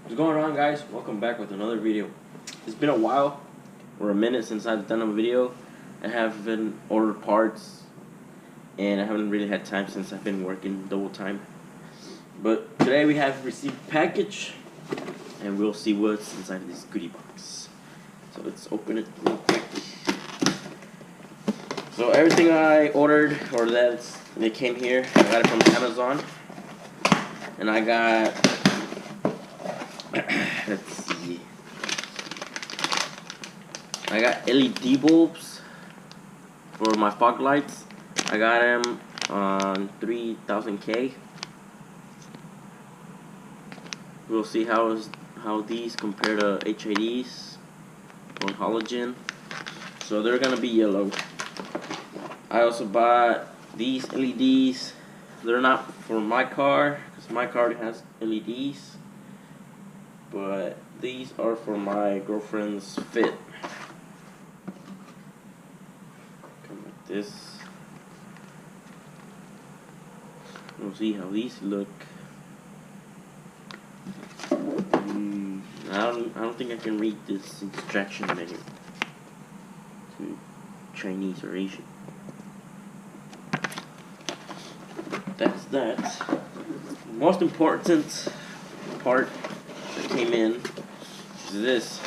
What's going on, guys? Welcome back with another video. It's been a while or a minute since I've done a video. I haven't ordered parts and I haven't really had time since I've been working double time. But today we have received a package and we'll see what's inside of this goodie box. So let's open it real quick. So everything I ordered or that came here, I got it from Amazon. And I got let's see. I got LED bulbs for my fog lights. I got them on 3000K. We'll see how these compare to HIDs or halogen. So they're gonna be yellow. I also bought these LEDs. They're not for my car because my car has LEDs. But these are for my girlfriend's fit. Come like this. We'll see how these look. I don't think I can read this instruction menu to Chinese or Asian. That's that. Most important part that came in is this.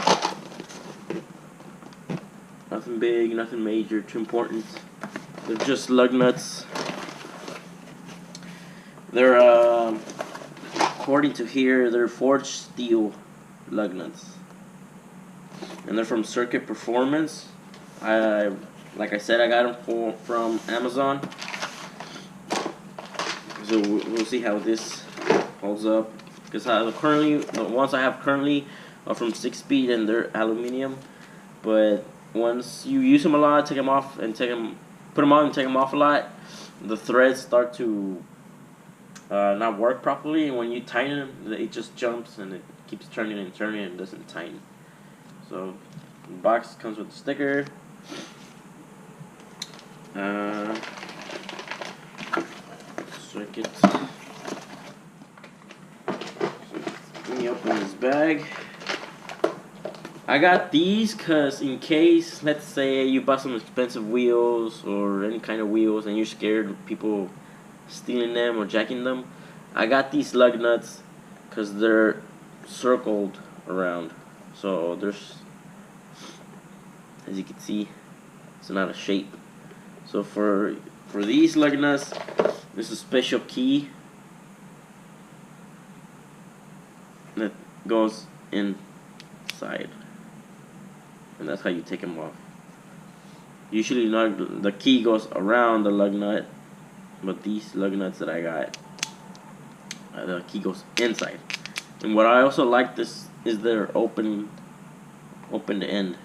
Nothing big, nothing major, too important. They're just lug nuts. They're according to here, they're forged steel lug nuts, and they're from Circuit Performance. Like I said, I got them from Amazon. So we'll see how this holds up. Because the ones I have currently are from 6-speed and they're aluminum. But once you use them a lot, take them off and put them on and take them off a lot, the threads start to not work properly. And when you tighten them, it just jumps and it keeps turning and turning and doesn't tighten. So the box comes with a sticker. Circuit. Let me open this bag. I got these because in case, let's say you buy some expensive wheels or any kind of wheels and you're scared of people stealing them or jacking them, I got these lug nuts because they're circled around. So there's, as you can see, it's not a shape. So for these lug nuts, there's a special key that goes inside, and that's how you take them off. Usually the key goes around the lug nut, but these lug nuts that I got, the key goes inside. And what I also like this is they're open to end.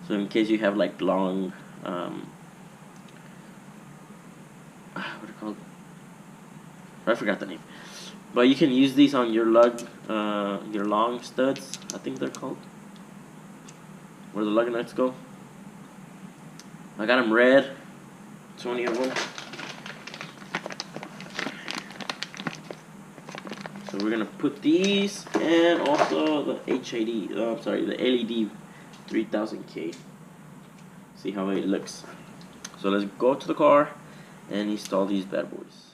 So in case you have like long what are they called? I forgot the name. But you can use these on your your long studs, I think they're called, where the lug nuts go. I got them red, 20 of them. So we're gonna put these and also the HID, the LED 3000K. See how it looks. So let's go to the car and install these bad boys.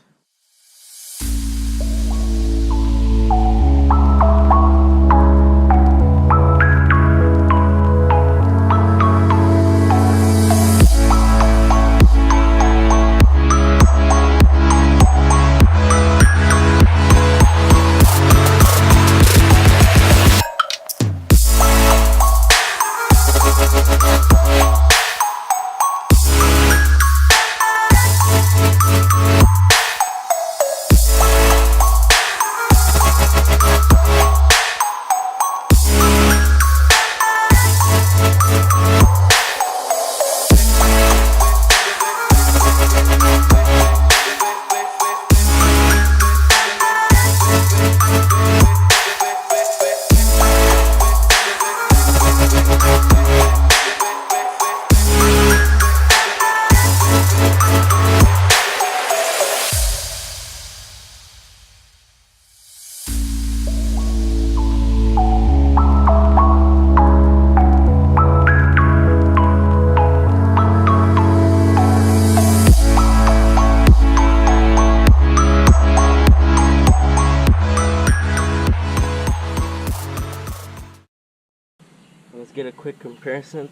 let's get a quick comparison.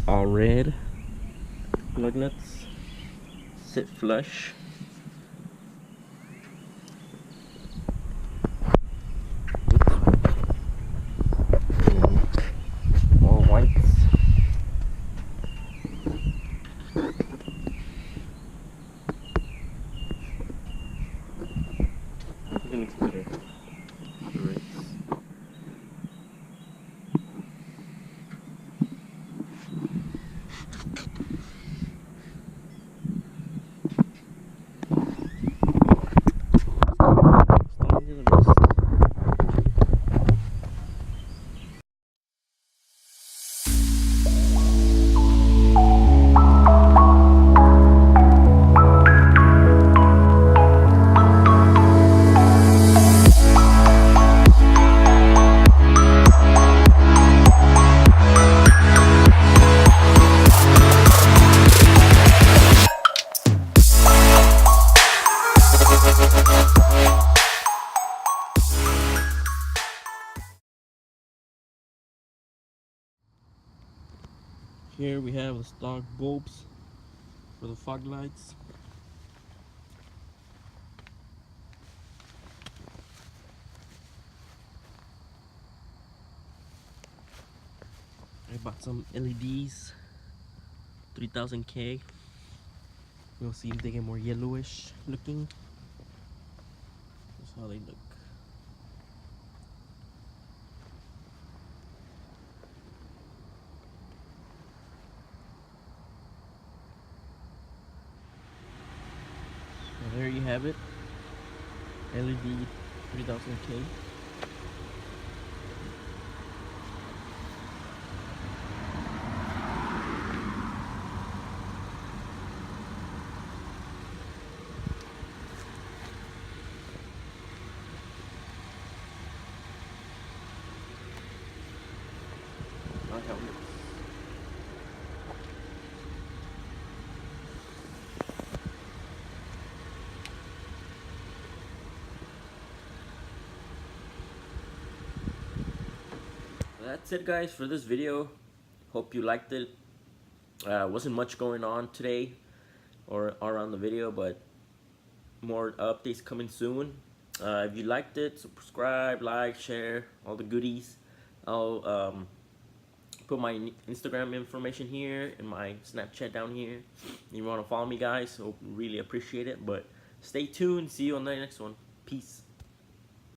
All red. Lugnuts. Sit flush. All whites. It looks better. Right. Here we have the stock bulbs for the fog lights. I bought some LEDs, 3000K. We'll see if they get more yellowish looking. That's how they look. So there you have it. LED 3000K. Not how it looks. That's it, guys, for this video. Hope you liked it. Wasn't much going on today or around the video, but more updates coming soon. If you liked it, subscribe, like, share, all the goodies. I'll put my Instagram information here and my Snapchat down here. If you want to follow me, guys, so really appreciate it. But stay tuned. See you on the next one. Peace.